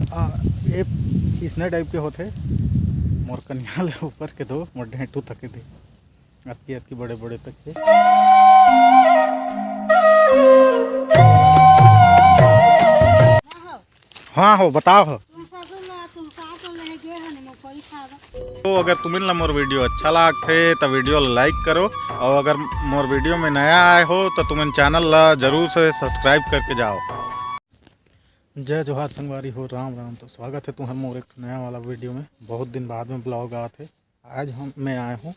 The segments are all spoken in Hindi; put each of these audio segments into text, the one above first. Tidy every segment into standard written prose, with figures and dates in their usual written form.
ये इसने टाइप के होते मोर कन्याल ऊपर के दो मोर ढेंटू तक दे अतकी अतकी बड़े बड़े तक के। हाँ हो बताओ हो। तो अगर तुम्हें मोर वीडियो अच्छा लगते तो वीडियो लाइक करो और अगर मोर वीडियो में नया आए हो तो तुम्हें चैनल ला जरूर से सब्सक्राइब करके जाओ। जय जोहार संगवारी हो, राम राम। तो स्वागत है तुम्हारा मोर एक नया वाला वीडियो में। बहुत दिन बाद में ब्लॉग आए थे। आज मैं आया हूँ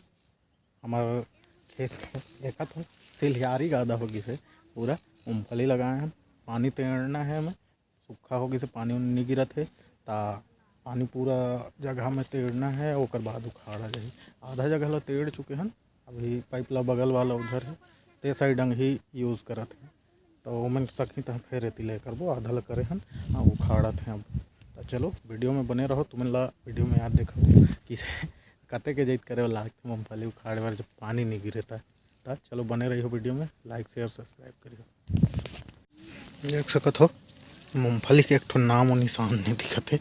हमारे खेत में। देखा तो सिलहारी गादा होगी से पूरा मूँगफली लगाए हैं। पानी तेरना है, हमें सूखा होगी से पानी नहीं गिरत है ता पानी पूरा जगह में तेड़ना है और बाद उखाड़ा जाए। आधा जगह ला तेड़ चुके हैं, अभी पाइप ला बगल वाला उधर है ते साइड अंग ही यूज़ करत हैं। तो मन सकी तो फिर रेती ले करबो आधा ला करे हैं और उखाड़त हैं। अब तो चलो वीडियो में बने रहो। तुम्हें ला वीडियो में याद देखो कि कते के जैत करे लागते मूँगफली उखाड़े बार जब पानी नहीं गिरता। तो चलो बने रही हो वीडियो में, लाइक शेयर सब्सक्राइब करियो। देख सकत हो मूँगफली के एक ठो नाम और निशान नहीं दिखत है,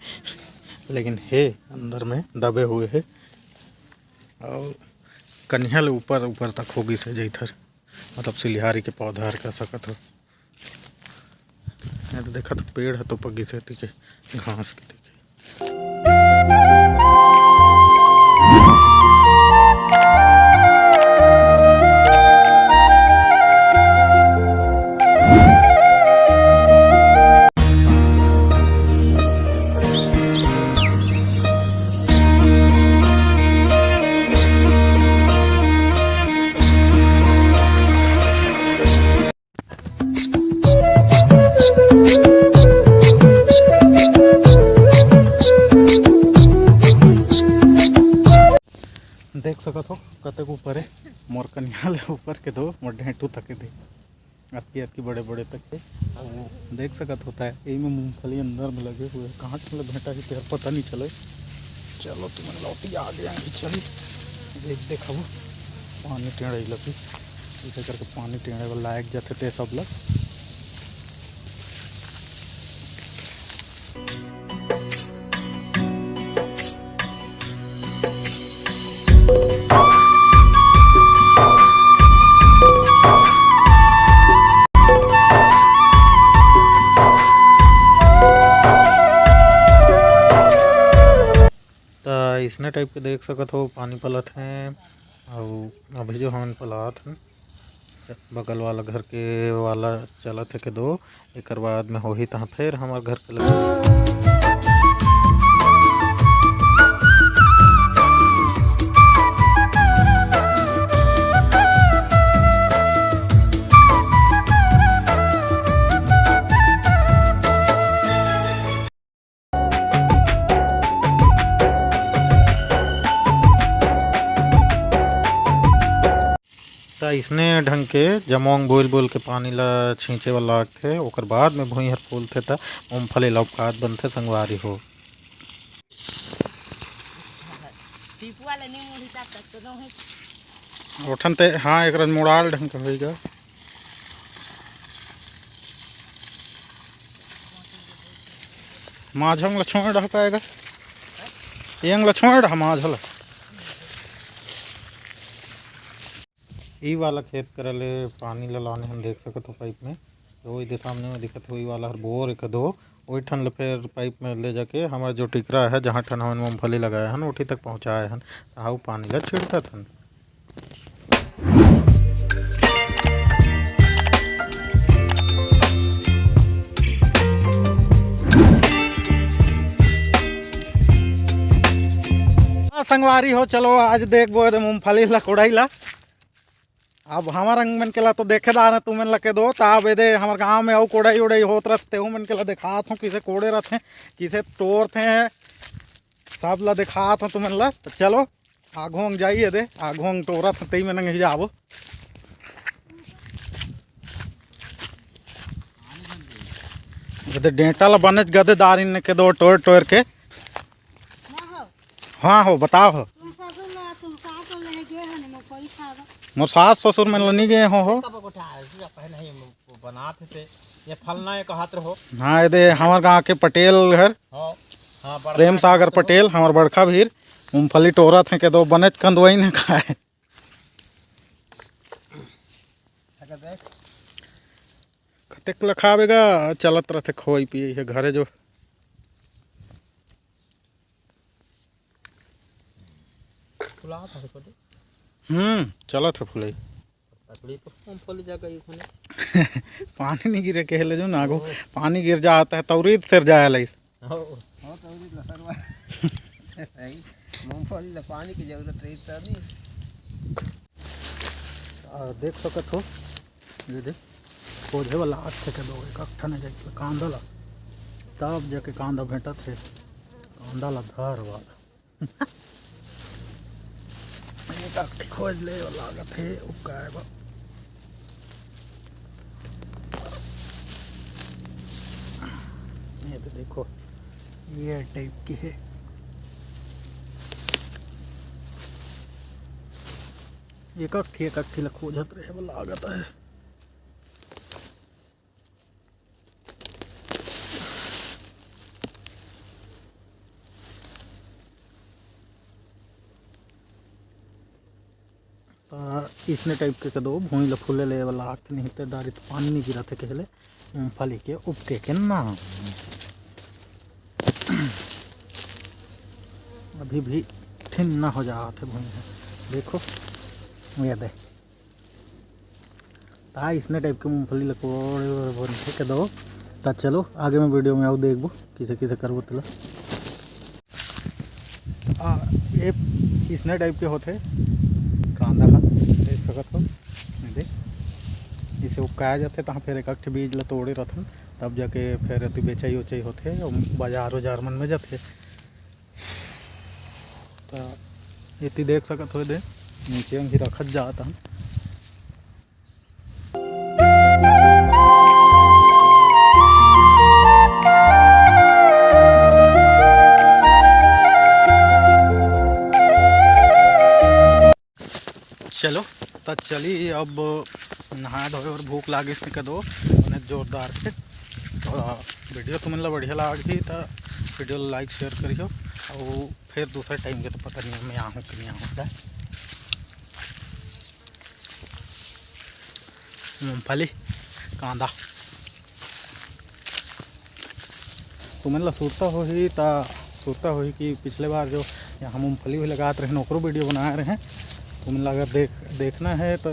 लेकिन है अंदर में दबे हुए है और कन्हल ऊपर ऊपर तक होगी से जैथर मतलब सिलिहारी के पौधा हर कर सकत हो। तो देखा तो पेड़ है तो पगी से के घास के देखे। देख सकत हो कतक ऊपर है मोर कन्याल ऊपर के दो मोर ढेंटू तक दे अतकी अतकी बड़े बड़े तक के। और देख सकत होता है यही में मूंगफली अंदर में लगे हुए कहाँ से मतलब भेंटा ही तेरा पता नहीं चले। चलो तुम्हें लौटी आ गया चली देख देखो पानी टेढ़े लगी इसे करके पानी टेढ़े वाला लायक जाते थे सब लग। इसने टाइप के देख सकत हो पानी पलत हैं और अभी जो हम पलात हैं बगल वाला घर के वाला चलत है के दो एक बाद में हो ही तहाँ फिर हमारे घर के लगे। तो इसने ढंग के जमोंग बोल बोल के पानी ला छींचे वाला थे ओकर बाद में भूई हर फूल थे तो मूँगफली लौकात बनते संगवारी हो। उठन ते हाँ एक मुड़ाल ढंग का होगा। माझंग लछोड़ ढह पाएगा यंग लछोड़ ढह माझल ई वाला खेत करले पानी लाने हम देख सकते हो पाइप में तो इधर सामने में दिखत हुई वाला हर बोर एक दो वही ठन ले फिर पाइप में ले जाके हमारा जो टिकरा है जहाँ ठन हम मूँगफली लगाए हैं उठी तक पहुँचाए हैं हाउ पानी ला छिड़का था। संगवारी हो चलो आज देख बो मूँगफली ला कोड़ाई ला। अब हमारा मन के ला तो देखे दार तुम लगे दो तब ये हमारे गांव में और कोड़ाई उड़ाई होत रहते मन के ला दिखात हूँ किसे कोड़े रहते किसे तोड़ते हैं सब ला दिखात हूँ तुम ला। तो चलो आघोंग जाइए दे आघोंग टोरत तई में नहीं जाबो। डेंटा ला बनच गदेदार इन के दो टोर टोर के। हाँ हो बताओ हो। मोर सास ससुर में नहीं गए हो बनाते थे ये फलना एक हाथ रहो। हाँ ये दे हमार गाँव के पटेल घर हाँ हाँ प्रेम सागर पटेल हमार बड़का भीर मूंगफली टोरा थे के दो बने कंदवई ने खाए कतेक लखावेगा चलत रहते खोई पिए है घरे जो फुला था छोटे चलत है फुलई तकड़ी पर मूंगफली जाकर ये खाने पानी नहीं गिरे के ले जो ना आगो पानी गिर जाता है तौरीत सिर जाए लइस हो तौरीत लसरवा है मूंगफली ला पानी की जरूरत रही तो नहीं देख सकत हो ये देख पौधे वाला हाथ से के दो एक ठन जाके कांदा ला तब जाके कांदा भेटत है कांदा ला धर वाला एक खोज ले वाला लागत है उपकाय बा ये तो देखो ये टाइप की है एक ला खोजत रहे वाला लागत है इसने टाइप के दो भूमि ला फूले ले वाला आख नहीं ते दारी तो पानी नहीं गिरा थे कहले मूंगफली के उपके के नाम अभी भी ठिन ना हो जाते थे भूमि में देखो ये दे ता इसने टाइप के मूंगफली लकोड़े बनते के दो ता चलो आगे में वीडियो में आओ देखबो किसे किसे करबो तला ये इसने टाइप के होते कांदा ला देख सकत हो देख इसे उपकाया जाते तहाँ फिर एक बीज ला तोड़े रहथन तब जाके फिर अति बेचाई उचाई होते और बाजार उजार मन में जाते तो ये देख सकत हो दे नीचे ही रखत जाता हम चलो तो चली अब नहा धोए और भूख लागे इसमें का दो उन्हें जोरदार से तो वीडियो तुम्हें बढ़िया लगी तो वीडियो लाइक शेयर करियो और फिर दूसरे टाइम के तो पता नहीं मैं यहाँ हूँ कि नहीं होता है मूँगफली कांदा तुम्हें ला सूरता हो ही कि पिछले बार जो यहाँ मूँगफली भी लगाते रहे नौकरों वीडियो बना रहे हैं तुम्हें अगर देखना है तो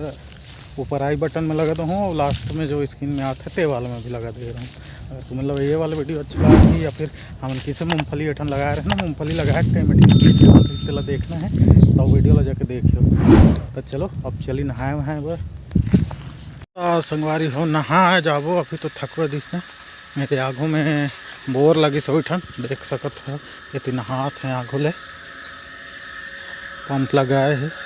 ऊपर आई बटन में लगा दो हूँ और लास्ट में जो स्क्रीन में आता है ते वाले में भी लगा दे रहा हूँ अगर तुम्हें लगा ये वाला वीडियो अच्छा लगी या फिर हम किसे मूंगफली अठन लगा रहे हैं ना मूंगफली लगाए टाइम में देखना है तो वीडियो ला जाके देखियो तो चलो अब चली नहाए वहाए बर संगवारी हो नहाए जाबो अभी तो थकवे दिसने मेरे आगू में बोर लगी सभी ठन देख सकत हो ये नहात है आगू ले पंप लगाए है